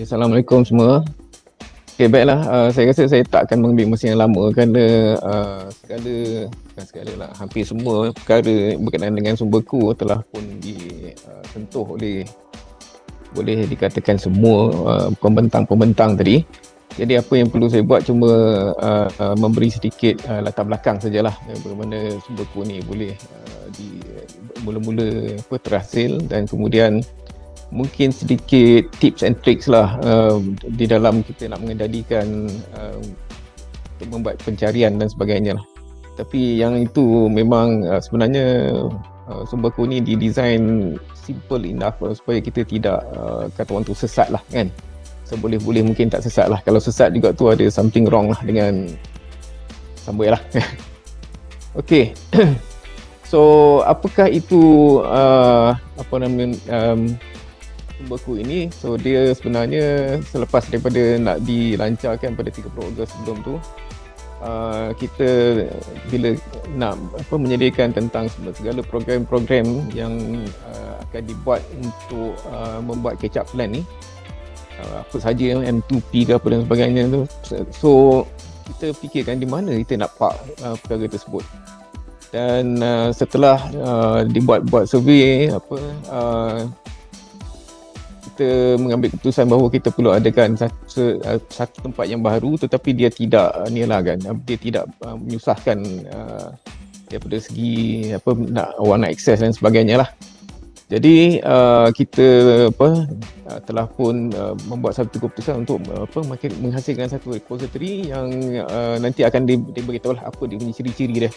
Assalamualaikum semua. Okay, baiklah. Saya rasa saya tak akan mengambil masa yang lama kerana bukan segala lah, hampir semua perkara berkenaan dengan sumberku telah pun disentuh oleh, boleh dikatakan, semua pembentang-pembentang tadi. Jadi apa yang perlu saya buat cuma memberi sedikit latar belakang sajalah bagaimana sumberku ni boleh mula-mula terhasil, dan kemudian mungkin sedikit tips and tricks lah di dalam kita nak mengendalikan untuk membuat pencarian dan sebagainya lah. Tapi yang itu memang sebenarnya sumberku ni didesign simple enough supaya kita tidak kata orang tu sesat lah kan. Seboleh-boleh mungkin tak sesat lah. Kalau sesat juga tu ada something wrong lah dengan somewhere lah. Okay. So apakah itu apa namanya sumberku ini? So dia sebenarnya selepas daripada nak dilancarkan pada 30 Ogos sebelum tu, kita bila nak menyediakan tentang segala program-program yang akan dibuat untuk membuat catch up plan ni, apa saja M2P ke apa dan sebagainya tu. So kita fikirkan di mana kita nak park perkara tersebut. Dan setelah dibuat survey kita mengambil keputusan bahawa kita perlu adakan satu tempat yang baru, tetapi dia tidak dia tidak menyusahkan daripada segi orang nak akses dan sebagainya lah. Jadi kita telah pun membuat satu keputusan untuk menghasilkan satu repository yang nanti akan diberitahu lah apa dia punya ciri-ciri dia.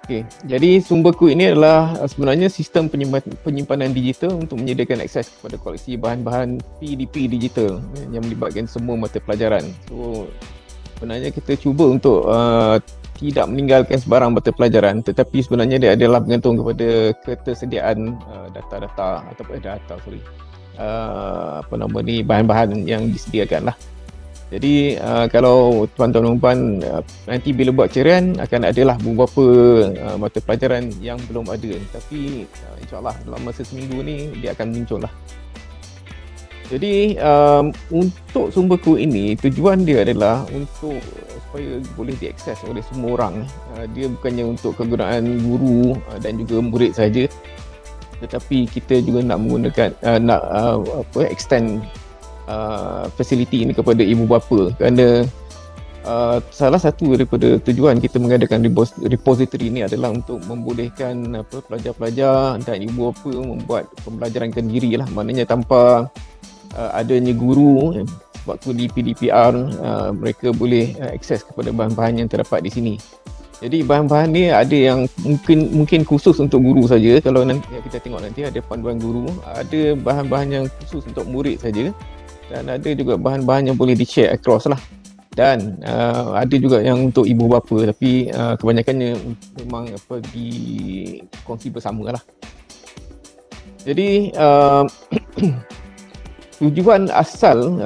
Okay. Jadi sumberku ini adalah sebenarnya sistem penyimpanan digital untuk menyediakan akses kepada koleksi bahan-bahan PDP digital yang melibatkan semua mata pelajaran. So sebenarnya kita cuba untuk tidak meninggalkan sebarang mata pelajaran, tetapi sebenarnya dia adalah bergantung kepada ketersediaan data-data ataupun bahan-bahan yang disediakan lah. Jadi kalau tuan-tuan dan puan nanti bila buat cerian akan adalah beberapa mata pelajaran yang belum ada, tapi insyaAllah dalam masa seminggu ni dia akan muncul lah. Jadi untuk sumberku ini, tujuan dia adalah untuk supaya boleh diakses oleh semua orang. Dia bukannya untuk kegunaan guru dan juga murid saja, tetapi kita juga nak menggunakan extend fasiliti ini kepada ibu bapa, kerana salah satu daripada tujuan kita mengadakan repository ini adalah untuk membolehkan pelajar-pelajar dan ibu bapa membuat pembelajaran sendiri lah, maknanya tanpa adanya guru. Sebab tu di PDPR mereka boleh akses kepada bahan-bahan yang terdapat di sini. Jadi bahan-bahan ni ada yang mungkin khusus untuk guru saja. Kalau nanti kita tengok nanti ada panduan guru, ada bahan-bahan yang khusus untuk murid saja, dan ada juga bahan-bahan yang boleh di-share across lah. Dan ada juga yang untuk ibu bapa, tapi kebanyakannya memang dikongsi bersama lah. Jadi tujuan asal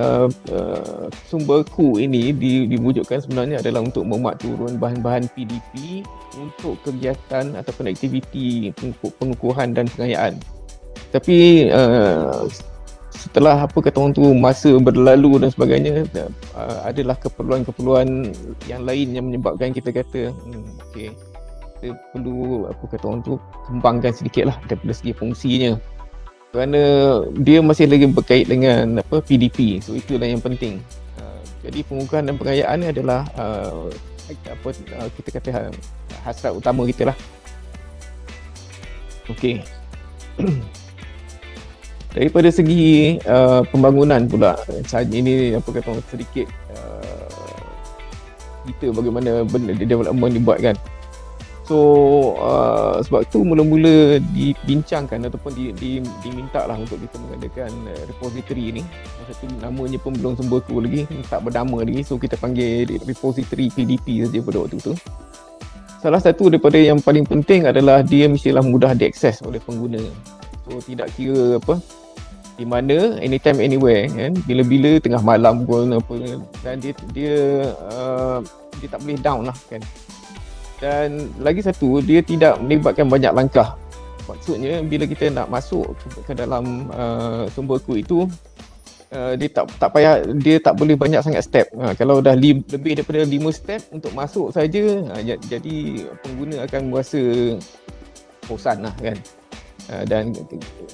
sumberku ini diwujudkan sebenarnya adalah untuk memuat turun bahan-bahan PDP untuk kegiatan ataupun aktiviti pengukuhan dan pengayaan. Tapi setelah kata orang tu, masa berlalu dan sebagainya, adalah keperluan-keperluan yang lain yang menyebabkan kita kata kita perlu kata orang tu kembangkan sedikit lah daripada segi fungsinya, kerana dia masih lagi berkait dengan PDP. So itulah yang penting. Jadi pengukuhan dan pengayaan ni adalah kita kata hasrat utama kita lah. Okey. Daripada segi pembangunan pula, ini kata orang sedikit kita bagaimana benda development dibuat kan. So sebab tu mula-mula dibincangkan ataupun diminta lah untuk kita mengadakan repository ni. Masa tu namanya pun belum sumberku lagi, tak bernama lagi, so kita panggil repository PDP saja pada waktu tu. Salah satu daripada yang paling penting adalah dia mestilah mudah diakses oleh pengguna. So tidak kira di mana, anytime anywhere kan, bila-bila, tengah malam pun dan dia tak boleh down lah kan. Dan lagi satu, dia tidak melibatkan banyak langkah. Maksudnya bila kita nak masuk ke dalam sumberku itu, dia tak boleh banyak sangat step. Kalau dah lebih daripada 5 step untuk masuk saja, jadi pengguna akan merasa bosan lah kan. Dan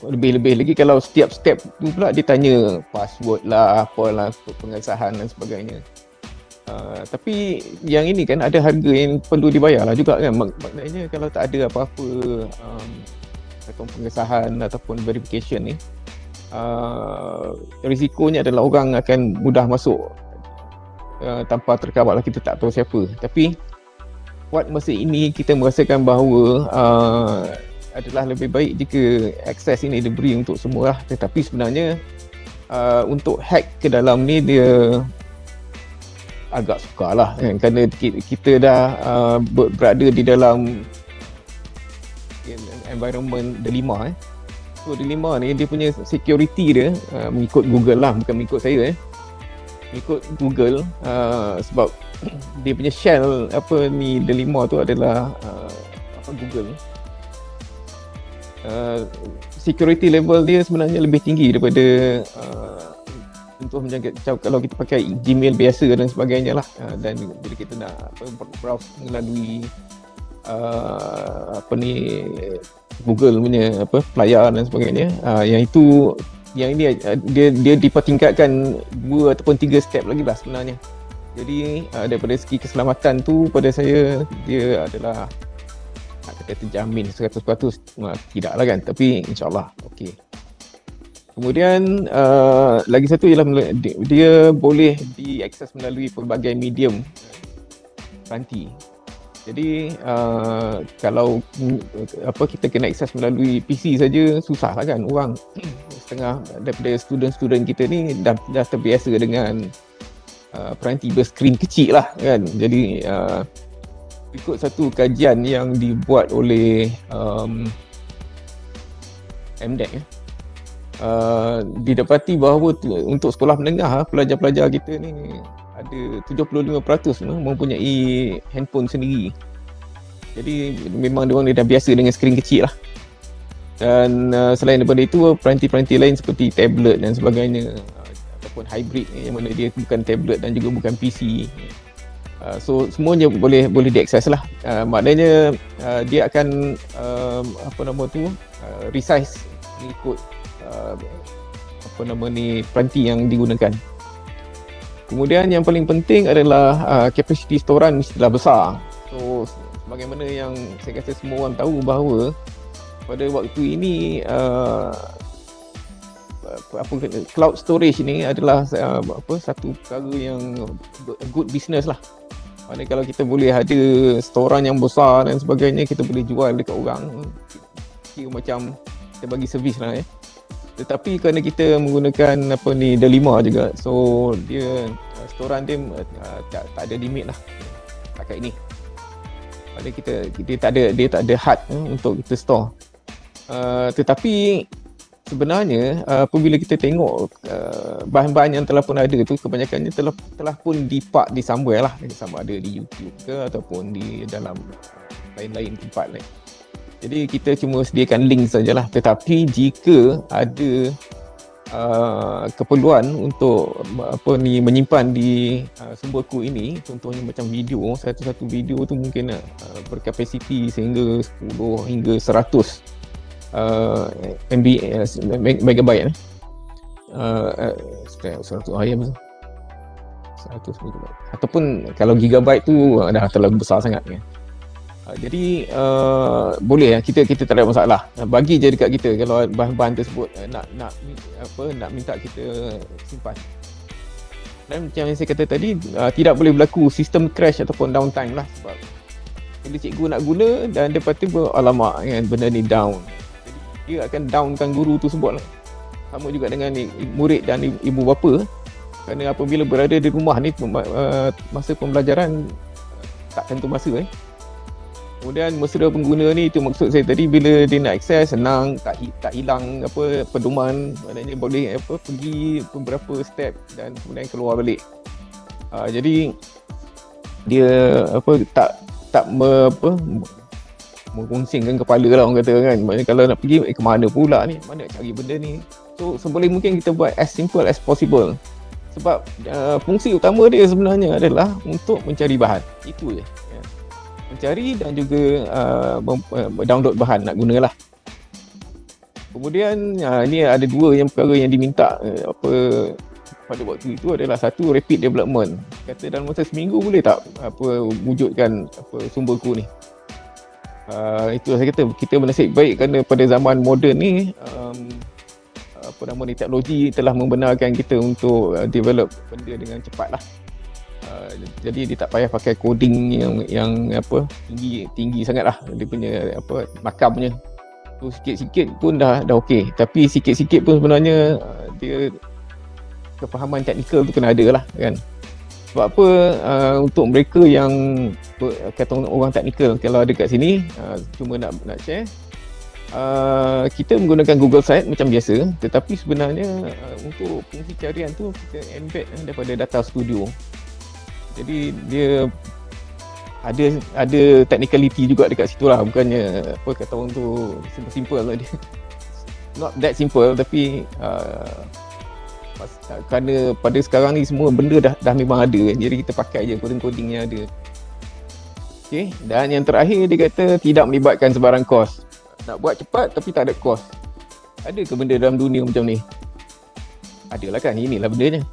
lebih-lebih lagi kalau setiap step tu pula dia tanya password lah, apalah, pengesahan dan sebagainya. Tapi yang ini kan ada harga yang perlu dibayar lah juga kan. Maknanya kalau tak ada apa-apa ataupun pengesahan ataupun verification ni, risikonya adalah orang akan mudah masuk tanpa terkawal lah, kita tak tahu siapa. Tapi buat masa ini kita merasakan bahawa adalah lebih baik jika akses ini diberi untuk semua lah. Tetapi sebenarnya untuk hack ke dalam ni dia agak sukar lah kan? Kerana kita dah berada di dalam environment delima So delima ni dia punya security dia mengikut Google lah, bukan mengikut saya mengikut Google, sebab dia punya shell delima tu adalah Google. Security level dia sebenarnya lebih tinggi daripada untuk menjaga kalau kita pakai Gmail biasa dan sebagainya lah. Dan bila kita nak browse melalui Google punya layar dan sebagainya, yang ini dia dipertingkatkan 2 ataupun 3 step lagi lah sebenarnya. Jadi daripada segi keselamatan tu, pada saya dia adalah kata terjamin 100%, tidak lah kan, tapi insyaAllah okey. Kemudian lagi satu ialah dia boleh diakses melalui pelbagai medium peranti. Jadi kalau kita kena akses melalui PC saja susah lah kan. Orang setengah daripada student kita ni dah terbiasa dengan peranti berskrin kecil lah kan. Jadi ikut satu kajian yang dibuat oleh MDEC, didapati bahawa untuk sekolah menengah, pelajar-pelajar kita ni ada 75% mempunyai handphone sendiri. Jadi memang diorang dah biasa dengan skrin kecil lah. Dan selain daripada itu, peranti-peranti lain seperti tablet dan sebagainya, ataupun hybrid yang mana dia bukan tablet dan juga bukan PC. So semuanya boleh diakses lah. Maknanya dia akan resize mengikut peranti yang digunakan. Kemudian yang paling penting adalah capacity storan mestilah besar. So sebagaimana yang saya rasa semua orang tahu bahawa pada waktu ini cloud storage ni adalah satu perkara yang good business lah. Maksudnya kalau kita boleh ada storan yang besar dan sebagainya, kita boleh jual dekat orang, kira macam kita bagi servis lah Tetapi kerana kita menggunakan delima juga, so dia storan dia tak ada limit lah pakai ini. Maksudnya dia tak ada had untuk kita store. Tetapi sebenarnya apabila kita tengok bahan-bahan yang telah pun ada tu, kebanyakannya telah pun dipark di somewhere lah, sama ada di YouTube ke ataupun di dalam lain-lain tempat lain. Jadi kita cuma sediakan link sajalah. Tetapi jika ada keperluan untuk menyimpan di sumber kod ini, contohnya macam video, satu video tu mungkin berkapasiti sehingga 10 hingga 100 megabyte 100 megabyte ataupun kalau gigabyte tu dah terlalu besar sangat kan. Jadi boleh kita tak ada masalah. Bagi je dekat kita kalau bahan-bahan tersebut nak minta kita simpan. Dan macam yang saya kata tadi, tidak boleh berlaku sistem crash ataupun downtime lah, sebab bila cikgu nak guna dan dia tiba alamak kan, benda ni down, dia akan downkan guru tu sebut lah. Sama juga dengan murid dan ibu bapa, kerana apabila berada di rumah ni masa pembelajaran tak tentu masa Kemudian mesra pengguna ni, itu maksud saya tadi, bila dia nak akses senang, tak hilang pedoman, maknanya boleh pergi beberapa step dan kemudian keluar balik. Jadi dia mengguncingkan kepala lah orang kata kan. Maksudnya kalau nak pergi ke mana pula ni, mana nak cari benda ni. So sebalik mungkin kita buat as simple as possible. Sebab fungsi utama dia sebenarnya adalah untuk mencari bahan. Itu je. Ya. Mencari dan juga download bahan nak gunalah. Kemudian ni ada dua yang perkara yang diminta pada waktu itu adalah satu, rapid development. Kata dalam masa seminggu boleh tak wujudkan sumberku ni. Itu saya kata kita bernasib baik kerana pada zaman moden ni teknologi telah membenarkan kita untuk develop benda dengan cepat lah. Jadi dia tak payah pakai coding yang tinggi sangat lah dia punya makamnya. So sikit-sikit pun dah okey. Tapi sikit-sikit pun sebenarnya dia kefahaman teknikal tu kena ada lah kan. Sebab apa untuk mereka yang kata orang teknikal kalau ada kat sini cuma nak share, kita menggunakan Google Site macam biasa, tetapi sebenarnya untuk fungsi carian tu kita embed daripada Data Studio. Jadi dia ada technicality juga dekat situ lah, bukannya kata orang tu simple lah dia. Not that simple, tapi kerana pada sekarang ni semua benda dah memang ada, jadi kita pakai je coding yang ada. Okay. Dan yang terakhir dia kata tidak melibatkan sebarang kos. Nak buat cepat tapi tak ada kos. Ada ke benda dalam dunia macam ni? Adalah kan, inilah bendanya.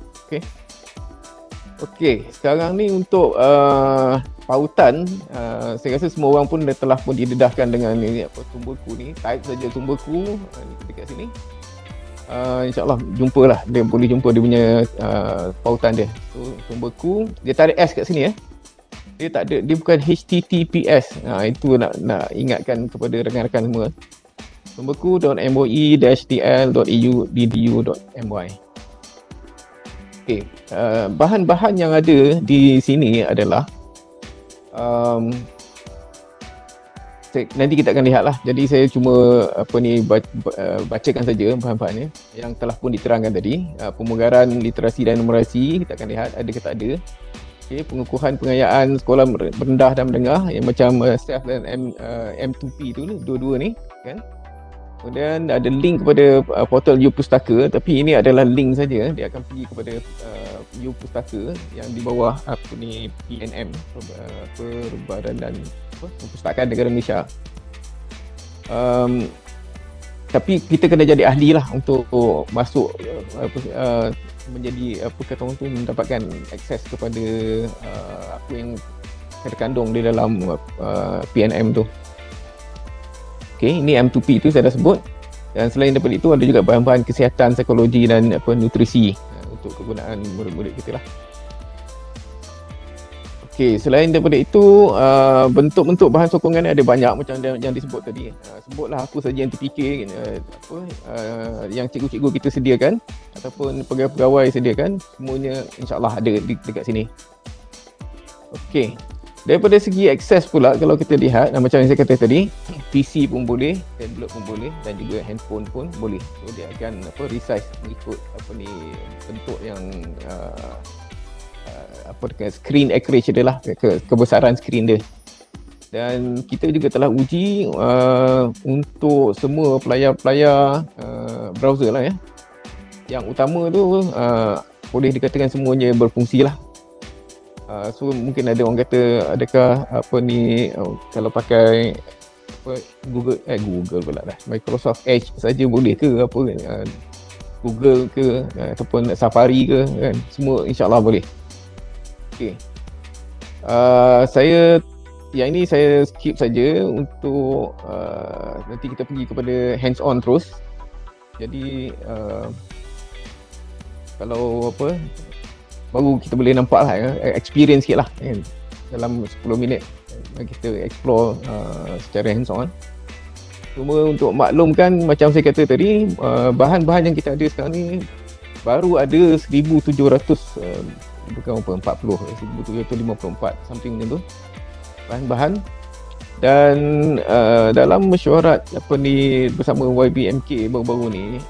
Okey, sekarang ni untuk pautan, saya rasa semua orang pun telah pun didedahkan dengan sumberku ni. Type saja sumberku dekat sini. InsyaAllah jumpalah, dia boleh jumpa dia punya pautan dia. So sumberku, dia tak ada S kat sini dia tak ada, dia bukan HTTPS. Itu nak ingatkan kepada rakan-rakan semua. sumberku.moi-dl.edu.my. Okey, bahan-bahan yang ada di sini adalah nanti kita akan lihatlah. Jadi saya cuma bacakan saja bahan-bahannya yang telah pun diterangkan tadi. Pemugaran literasi dan numerasi kita akan lihat ada ke tak ada. Okay, pengukuhan pengayaan sekolah rendah dan menengah yang macam SEF dan M2P tu dua-dua ni kan. Kemudian ada link kepada portal U Pustaka, tapi ini adalah link saja, dia akan pergi kepada U Pustaka yang di bawah PNM, Perbadan Perpustakaan Negara Malaysia. Tapi kita kena jadi ahli lah untuk masuk menjadi mendapatkan akses kepada apa yang terkandung di dalam PNM tu. Okey, ini M2P tu saya dah sebut. Dan selain daripada itu ada juga bahan-bahan kesihatan, psikologi dan nutrisi untuk kegunaan murid-murid kita lah. Okey, selain daripada itu bentuk-bentuk bahan sokongan ni ada banyak macam yang disebut tadi. Sebutlah apa saja yang terfikir yang cikgu-cikgu kita sediakan ataupun pegawai-pegawai sediakan, semuanya insya-Allah ada dekat sini. Okey. Daripada segi akses pula, kalau kita lihat macam yang saya kata tadi, PC pun boleh, tablet pun boleh dan juga handphone pun boleh. So dia akan resize mengikut bentuk yang screen acreage dia lah, kebesaran skrin dia. Dan kita juga telah uji untuk semua pelayar-pelayar browser lah ya. Yang utama tu boleh dikatakan semuanya berfungsi lah. So mungkin ada orang kata adakah kalau pakai Google pula dah, Microsoft Edge saja boleh ke Google ke ataupun Safari ke kan, semua insya-Allah boleh. Okey. Yang ini saya skip saja untuk nanti kita pergi kepada hands on terus. Jadi kalau baru kita boleh nampak lah experience sikit lah kan? Dalam 10 minit kita explore secara hands on. Cuma untuk maklumkan, macam saya kata tadi, bahan-bahan yang kita ada sekarang ni baru ada 1700 bukan 40, 1754 something macam tu bahan-bahan. Dan dalam mesyuarat bersama YBMK baru-baru ni,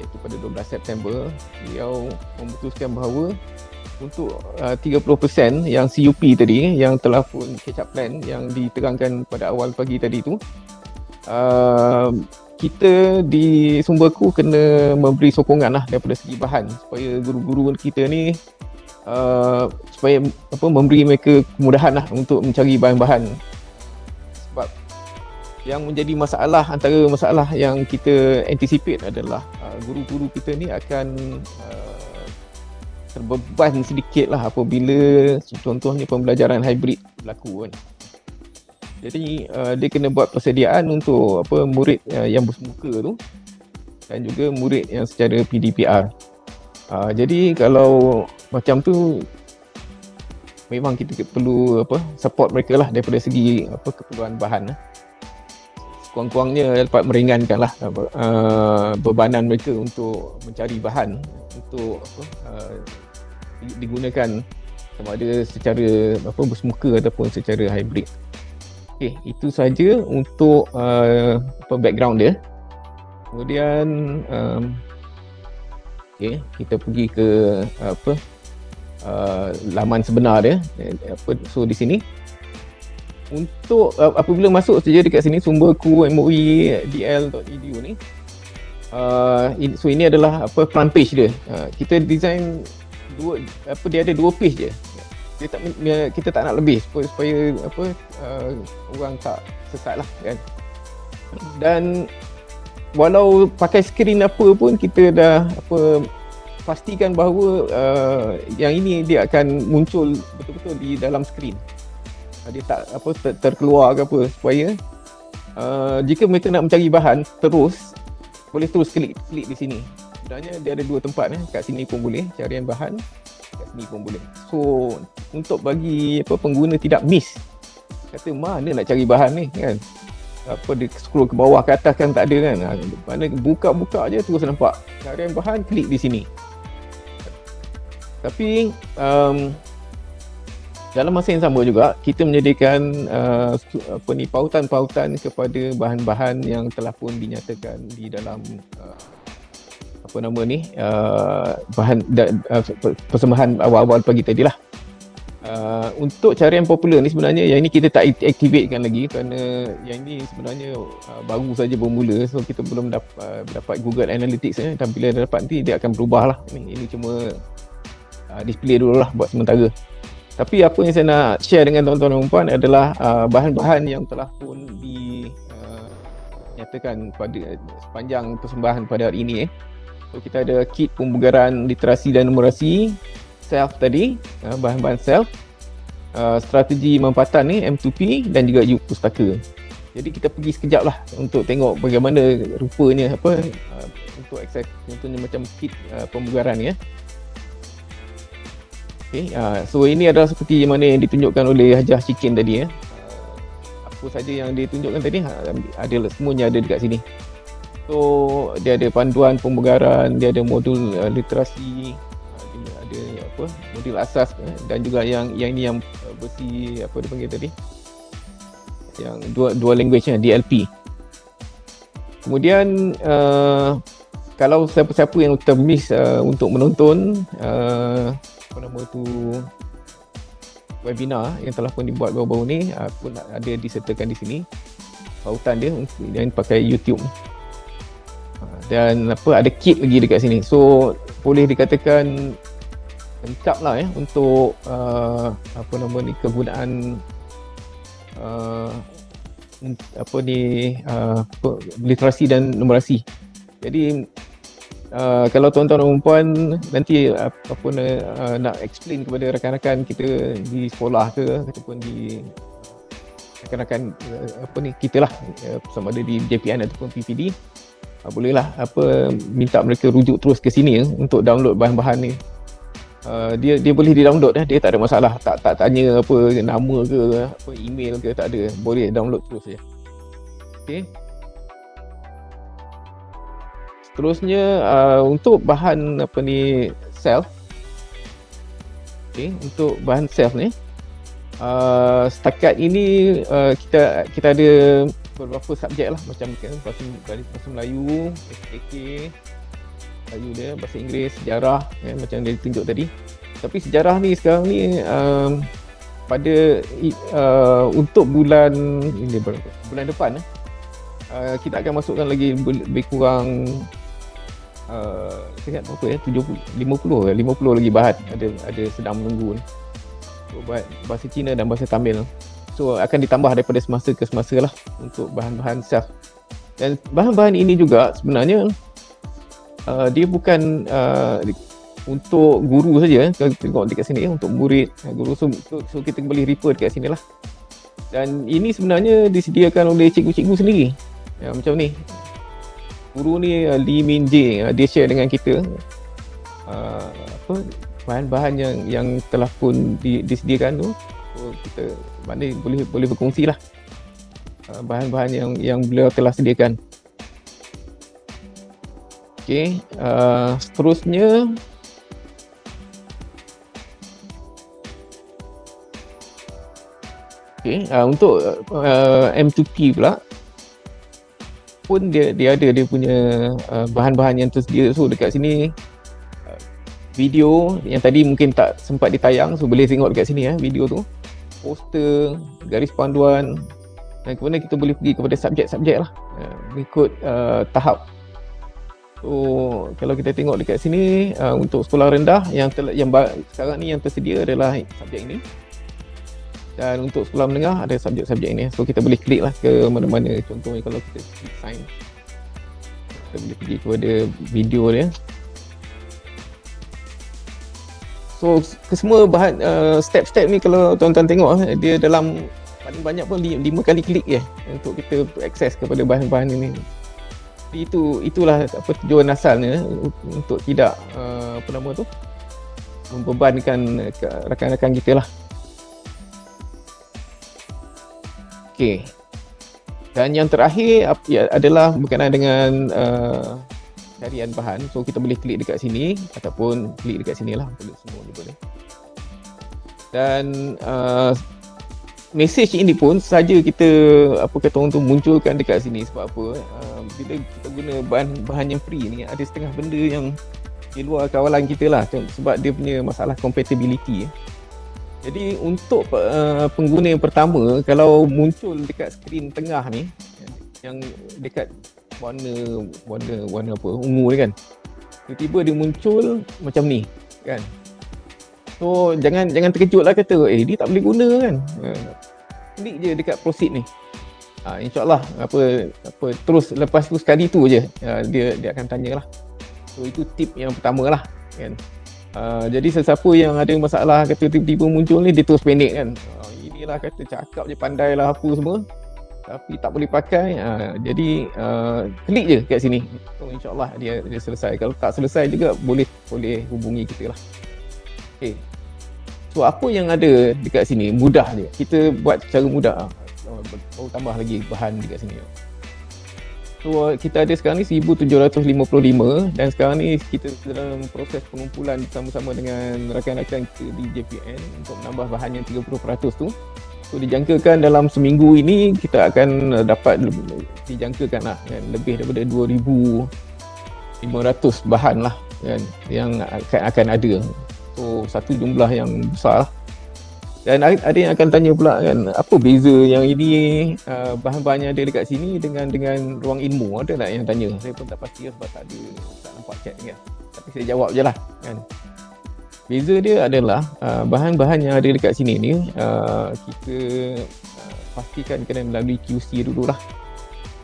iaitu pada 12 September, beliau memutuskan bahawa untuk 30% yang CUP tadi, yang telefon catch up plan yang diterangkan pada awal pagi tadi tu, kita di Sumberku kena memberi sokongan lah daripada segi bahan supaya guru-guru kita ni supaya memberi mereka kemudahan lah untuk mencari bahan-bahan. Sebab yang menjadi masalah, antara masalah yang kita anticipate adalah guru-guru kita ni akan terbeban sedikit lah apabila contohnya pembelajaran hybrid berlaku kan. Jadi dia kena buat persediaan untuk murid yang bersemuka tu dan juga murid yang secara PDPR. Jadi kalau macam tu memang kita perlu support mereka lah daripada segi keperluan bahan. Kurang-kurangnya dapat meringankan lah bebanan mereka untuk mencari bahan untuk digunakan sama ada secara bersemuka ataupun secara hybrid. Okey, itu saja untuk background dia. Kemudian okey, kita pergi ke laman sebenar dia. So di sini untuk apabila masuk saja dekat sini Sumberku MOE DL.edu ni, so ini adalah front page dia. Kita design dia ada 2 page je. Kita tak nak lebih supaya orang tak sesat lah kan. Dan walau pakai skrin apa pun, kita dah pastikan bahawa yang ini dia akan muncul betul-betul di dalam skrin. Dia tak terkeluar ke apa, supaya jika mereka nak mencari bahan boleh terus klik di sini. Sebenarnya dia ada 2 tempat kat sini pun boleh carian bahan, kat sini pun boleh. So untuk bagi pengguna tidak miss, kata mana nak cari bahan ni kan, dia scroll ke bawah ke atas kan tak ada kan, mana buka je terus nampak carian bahan, klik di sini. Tapi dalam masa yang sama juga kita menyediakan pautan-pautan kepada bahan-bahan yang telah pun dinyatakan di dalam bahan persembahan awal-awal pagi tadi lah. Untuk carian popular ni sebenarnya yang ini kita tak activatekan lagi kerana yang ini sebenarnya baru saja bermula, so kita belum dapat Google Analytics dan bila dah dapat nanti dia akan berubah lah. Ini cuma display dulu lah buat sementara. Tapi apa yang saya nak share dengan tuan-tuan dan puan adalah bahan-bahan yang telah pun dinyatakan pada sepanjang persembahan pada hari ini. So kita ada kit pembugaran literasi dan numerasi, self tadi, bahan-bahan self, strategi manfaatan ni M2P dan juga U pustaka. Jadi kita pergi sekejap lah untuk tengok bagaimana rupanya untuk akses contohnya macam kit pembugaran ni. Okay, so ini adalah seperti mana yang ditunjukkan oleh Hajah Shikin tadi. Apa saja yang ditunjukkan tadi semuanya ada dekat sini. So dia ada panduan pembugaran, dia ada modul literasi, dia ada modul asas dan juga yang ini yang versi dia panggil tadi, yang dua language DLP. Kemudian kalau siapa-siapa yang termiss untuk menonton webinar yang telah pun dibuat baru-baru ni, pun ada disertakan di sini pautan dia dan pakai YouTube. Dan ada kit lagi dekat sini. So boleh dikatakan lengkap lah untuk kegunaan literasi dan numerasi. Jadi kalau tuan-tuan dan puan nanti nak explain kepada rakan-rakan kita di sekolah ke ataupun di rakan-rakan kita lah, sama ada di JPN ataupun PPD, bolehlah minta mereka rujuk terus ke sini untuk download bahan-bahan ni. Dia boleh di-download, dia tak ada masalah, tak tanya nama ke email ke, tak ada, boleh download terus je. Okey. Seterusnya untuk bahan self. Okey, untuk bahan self ni setakat ini kita ada beberapa subjek lah, macam bahasa Melayu, SKK, Melayu dia, bahasa Inggeris, sejarah macam dia tunjuk tadi. Tapi sejarah ni sekarang ni pada untuk bulan ini bulan depan kita akan masukkan lagi lebih kurang saya ingat berapa ya, 50 lagi bahan ada sedang menunggu ni. So, bahasa Cina dan bahasa Tamil. So akan ditambah daripada semasa ke semasa lah untuk bahan-bahan syaf. Dan bahan-bahan ini juga sebenarnya dia bukan untuk guru saja. Kalau tengok dekat sini untuk murid, guru, so kita boleh refer dekat sini lah. Dan ini sebenarnya disediakan oleh cikgu-cikgu sendiri. Ya, macam ni. Guru ni Lee Min Jae, dia share dengan kita bahan-bahan yang telah pun disediakan tu. So kita mana boleh berkongsi lah bahan-bahan yang beliau telah sediakan. Okey, seterusnya untuk M2P pula pun dia ada dia punya bahan-bahan yang tersedia. So dekat sini video yang tadi mungkin tak sempat ditayang, so boleh tengok dekat sini video tu, poster, garis panduan, dan kemudian kita boleh pergi kepada subjek-subjek lah mengikut tahap. So kalau kita tengok dekat sini untuk sekolah rendah yang sekarang ni yang tersedia adalah subjek ini. Dan untuk sekolah menengah ada subjek-subjek ini. So kita boleh klik lah ke mana-mana. Contohnya kalau kita klik sign, kita boleh pergi kepada video dia. So kesemua bahan step-step ni kalau tuan-tuan tengok dia dalam paling banyak pun 5 kali klik je untuk kita akses kepada bahan-bahan ini. Itulah tujuan asalnya untuk tidak membebankan rakan-rakan kita lah. Okey. Dan yang terakhir adalah berkenaan dengan carian bahan. So kita boleh klik dekat sini ataupun klik dekat sini lah, semua boleh. Dan mesej ini pun saja kita orang tu munculkan dekat sini. Sebab apa? Bila kita guna bahan yang free ni, ada setengah benda yang di luar kawalan kita lah, sebab dia punya masalah compatibility. Jadi untuk pengguna yang pertama, kalau muncul dekat skrin tengah ni yang dekat warna apa, ungu ni kan, tiba-tiba dia muncul macam ni kan. So jangan terkejut lah kata dia tak boleh guna kan. Klik je dekat proceed ni. InsyaAllah terus lepas tu sekali tu je dia akan tanya lah. So itu tip yang pertama lah kan. Jadi sesiapa yang ada masalah kata tiba-tiba muncul ni, dia terus panik kan. Inilah kata cakap je pandai lah apa semua, tapi tak boleh pakai. Jadi klik je kat sini. So insyaAllah dia selesai. Kalau tak selesai juga boleh hubungi kita lah. Okay. So apa yang ada dekat sini mudah je. Kita buat secara mudah. Baru tambah lagi bahan dekat sini. So kita ada sekarang ni 1755 dan sekarang ni kita dalam proses pengumpulan bersama-sama dengan rakan-rakan kita di JPN untuk menambah bahan yang 30% tu. So dijangkakan dalam seminggu ini kita akan dapat dijangkakan lah kan, lebih daripada 2,500 bahan lah kan, yang akan ada. So satu jumlah yang besar lah. Dan ada yang akan tanya pula kan, apa beza yang ini bahan-bahan yang ada dekat sini dengan ruang ilmu? Ada tak yang tanya? Saya pun tak pasti sebab tak nampak chat kan. Tapi saya jawab je lah kan. Beza dia adalah bahan-bahan yang ada dekat sini ni kita pastikan kena melalui QC dulu lah.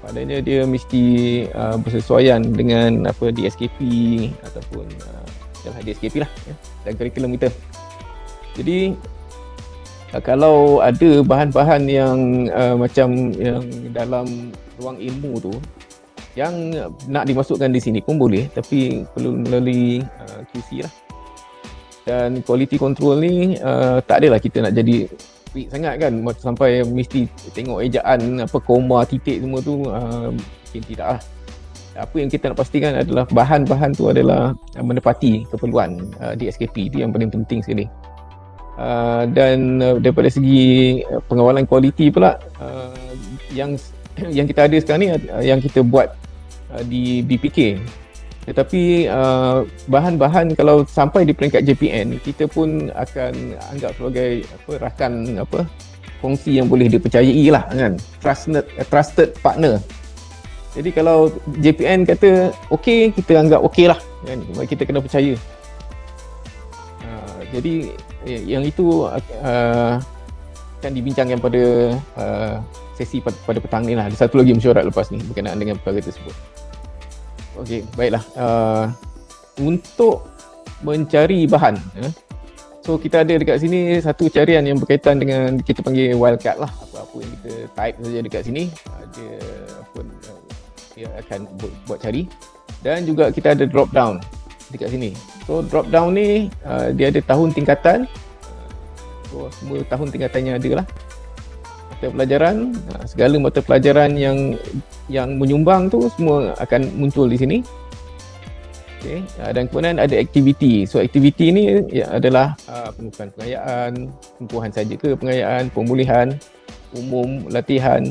Padanya dia mesti bersesuaian dengan DSKP ataupun DSKP lah ya, dan kurikulum kita. Jadi kalau ada bahan-bahan yang macam yang dalam ruang ilmu tu yang nak dimasukkan di sini pun boleh, tapi perlu melalui QC lah. Dan quality control ni tak adalah kita nak jadi strict sangat kan, sampai mesti tengok ejaan koma, titik semua tu, mungkin tidak lah. Apa yang kita nak pastikan adalah bahan-bahan tu adalah menepati keperluan DSKP. Itu yang paling penting sekali. Dan daripada segi pengawalan kualiti pula, yang kita ada sekarang ni yang kita buat di BPK. Tetapi bahan-bahan kalau sampai di peringkat JPN, kita pun akan anggap sebagai rakan kongsi yang boleh dipercayai lah kan, trusted partner. Jadi kalau JPN kata okey, kita anggap okey lah kan, kita kena percaya. Jadi yang itu akan dibincangkan pada sesi pada petang ni lah. Ada satu lagi mesyuarat lepas ni berkenaan dengan perkara tersebut. Okey, baiklah. Untuk mencari bahan, so kita ada dekat sini satu carian yang berkaitan dengan kita panggil wildcard lah. Apa-apa yang kita type saja dekat sini, dia akan buat cari. Dan juga kita ada drop down dekat sini. So drop down ni dia ada tahun tingkatan. So semua tahun tingkatannya ada lah. Mata pelajaran, segala mata pelajaran yang menyumbang tu semua akan muncul di sini. Okay. Dan kemudian ada aktiviti. So aktiviti ni adalah pengukuran pengayaan, tempuhan saja ke pengayaan, pemulihan, umum, latihan.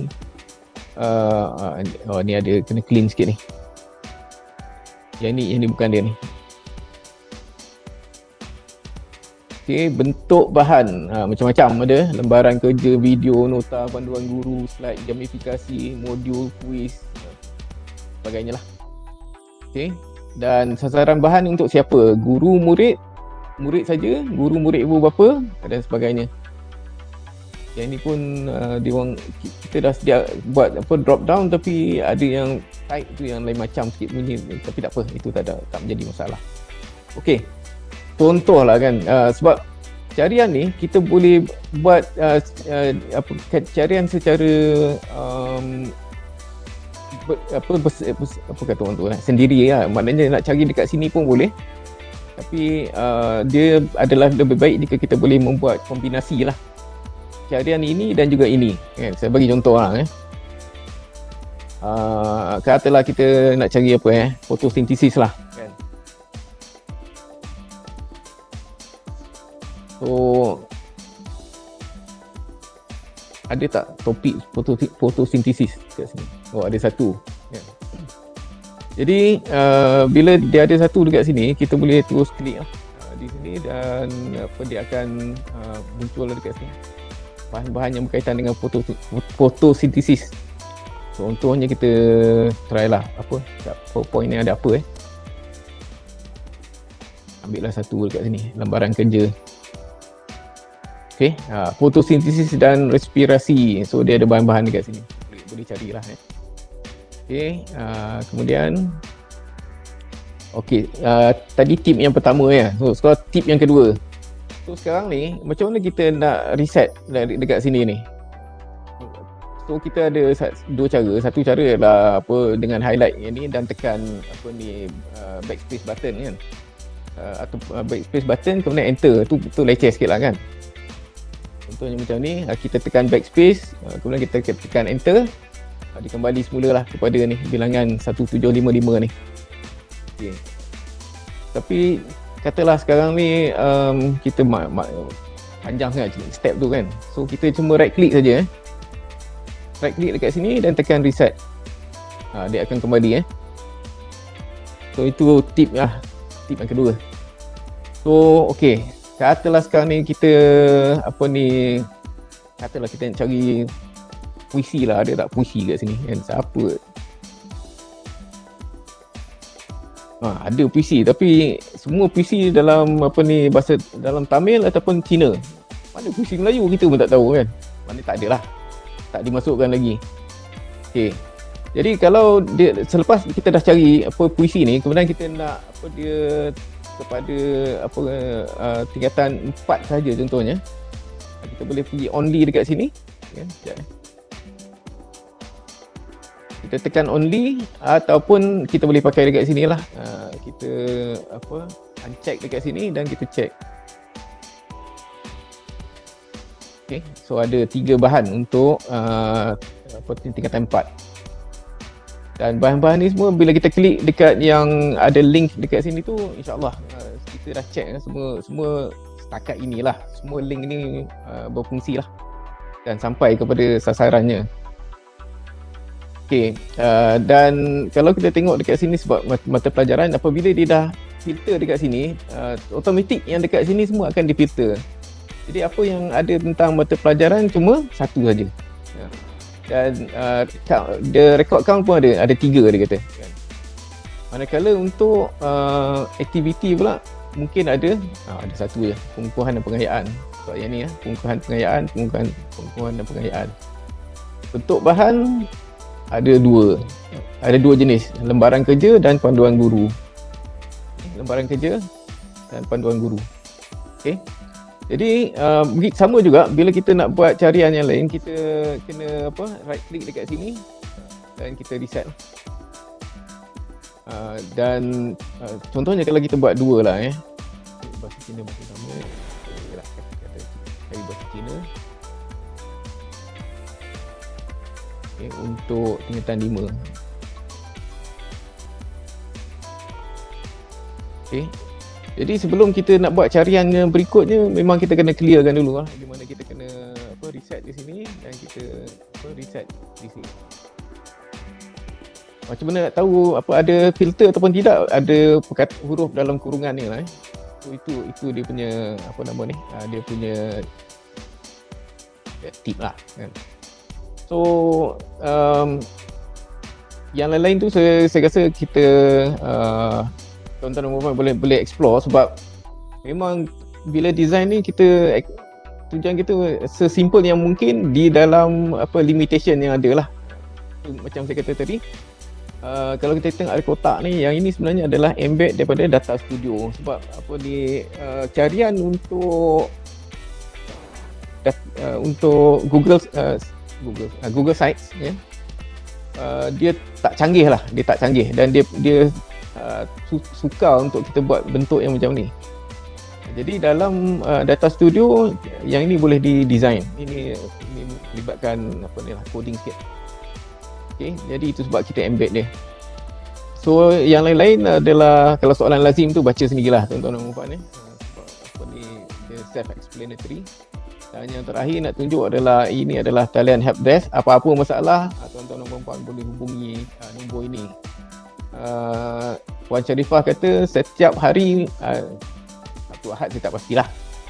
Ni ada kena clean sikit ni. Yang ni bukan dia ni. Okay, bentuk bahan macam-macam ada, lembaran kerja, video, nota, panduan guru, slide, gamifikasi, modul, kuis, sebagainya lah. Okay. Dan sasaran bahan untuk siapa? Guru, murid saja, guru, murid, ibu bapa dan sebagainya. Yang ni pun kita dah sedia buat drop down, tapi ada yang type tu yang lain macam sikit bunyi, tapi tak apa, itu tak menjadi masalah. Okey. Contohlah kan, sebab carian ni kita boleh buat carian secara apa kata orang tu sendiri lah. Maknanya nak cari dekat sini pun boleh, tapi dia adalah lebih baik jika kita boleh membuat kombinasi lah carian ini dan juga ini kan. Saya bagi contoh lah katalah kita nak cari fotosintesis lah kan. So ada tak topik fotosintesis kat sini? Oh, ada satu ya. Jadi bila dia ada satu dekat sini, kita boleh terus klik di sini dan dia akan muncul dekat sini bahan-bahan yang berkaitan dengan fotosintesis. Contohnya kita try lah PowerPoint ni ada apa ambil lah satu dekat sini, lembaran kerja. Okay, fotosintesis dan respirasi. So dia ada bahan-bahan dekat sini, boleh carilah Okay, kemudian tadi tip yang pertama So sekarang tip yang kedua. So sekarang ni macam mana kita nak reset dekat sini ni? So kita ada dua cara. Satu cara adalah dengan highlight yang ni dan tekan backspace button kan. Atau backspace button kemudian enter. Tu leceh sikit lah kan. Contohnya macam ni, kita tekan backspace, kemudian kita tekan enter, dia kembali semula lah kepada ni bilangan 1755 ni. Okay. Tapi katalah sekarang ni kita panjang sangat step tu kan. So kita cuma right click saja right click dekat sini dan tekan reset. Dia akan kembali So itu tip yang kedua. So okey, katalah sekarang ni kita katalah kita nak cari puisi lah, ada tak puisi kat sini kan? Siapa? Ada puisi, tapi semua puisi dalam bahasa dalam Tamil ataupun Cina. Mana puisi Melayu kita pun tak tahu kan. Mana tak ada lah, tak dimasukkan lagi. Okey, jadi kalau dia selepas kita dah cari puisi ni, kemudian kita nak dia kepada tingkatan 4 saja contohnya, kita boleh pergi only dekat sini kan. Kita tekan only ataupun kita boleh pakai dekat sini lah. Kita uncheck dekat sini dan kita check. Okay, so ada 3 bahan untuk tingkatan 4. Dan bahan-bahan ni semua bila kita klik dekat yang ada link dekat sini tu, insyaAllah kita dah check semua setakat inilah. Semua link ni berfungsi lah dan sampai kepada sasarannya. Okey, dan kalau kita tengok dekat sini sebab mata pelajaran apabila dia dah filter dekat sini, automatik yang dekat sini semua akan difilter. Jadi apa yang ada tentang mata pelajaran cuma satu saja. Ya. Dan the record count pun ada 3 dia kata. Kan. Manakala untuk aktiviti pula mungkin ada satu je, pengukuhan dan pengayaan. Sebab yang ni pengukuhan pengayaan, pengukuhan dan pengayaan. Bentuk bahan ada dua jenis, lembaran kerja dan panduan guru. Lembaran kerja dan panduan guru. Okey. Jadi sama juga bila kita nak buat carian yang lain, kita kena right click dekat sini dan kita reset. Dan contohnya kalau kita buat dua lah bahasa Cina bahasa sama. Kata cari bahasa Cina. Okay, untuk tingkatan 5. Okay. Jadi sebelum kita nak buat carian yang berikutnya, memang kita kena clearkan dulu lah. Di mana kita kena reset di sini dan kita reset di sini. Macam mana nak tahu ada filter ataupun tidak, ada huruf dalam kurungan ni lah. Itu dia punya dia punya tip lah kan. So yang lain-lain tu saya rasa kita tuan-tuan dan puan boleh explore, sebab memang bila design ni kita tujuan kita sesimpel yang mungkin di dalam limitation yang ada lah. Macam saya kata tadi, kalau kita tengok ada kotak ni, yang ini sebenarnya adalah embed daripada Data Studio. Sebab carian untuk Google Sites ya, dia tak canggih dan dia sukar untuk kita buat bentuk yang macam ni. Jadi dalam Data Studio yang ini boleh di-design. Ini melibatkan coding sikit. Okay, jadi itu sebab kita embed dia. So yang lain-lain adalah, kalau soalan lazim tu baca sendirilah tuan-tuan dan puan sebab dia self-explanatory. Dan yang terakhir nak tunjuk adalah ini adalah talian helpdesk. Apa-apa masalah tuan-tuan dan puan boleh hubungi nombor ini. Puan Sharifah kata setiap hari Sabtu Ahad saya tak pastilah.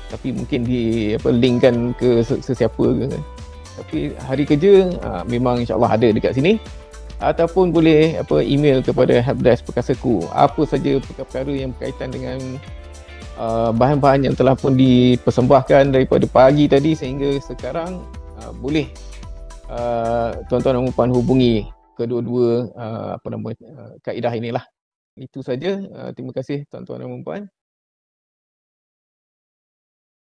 Tapi mungkin linkkan ke sesiapa ke. Tapi hari kerja memang insya-Allah ada dekat sini, ataupun boleh email kepada helpdesk Perkasaku apa saja perkara yang berkaitan dengan bahan-bahan yang telah pun dipersembahkan daripada pagi tadi sehingga sekarang. Boleh tuan-tuan dan puan hubungi kedua-dua kaedah inilah. Itu saja. Terima kasih tuan-tuan dan puan.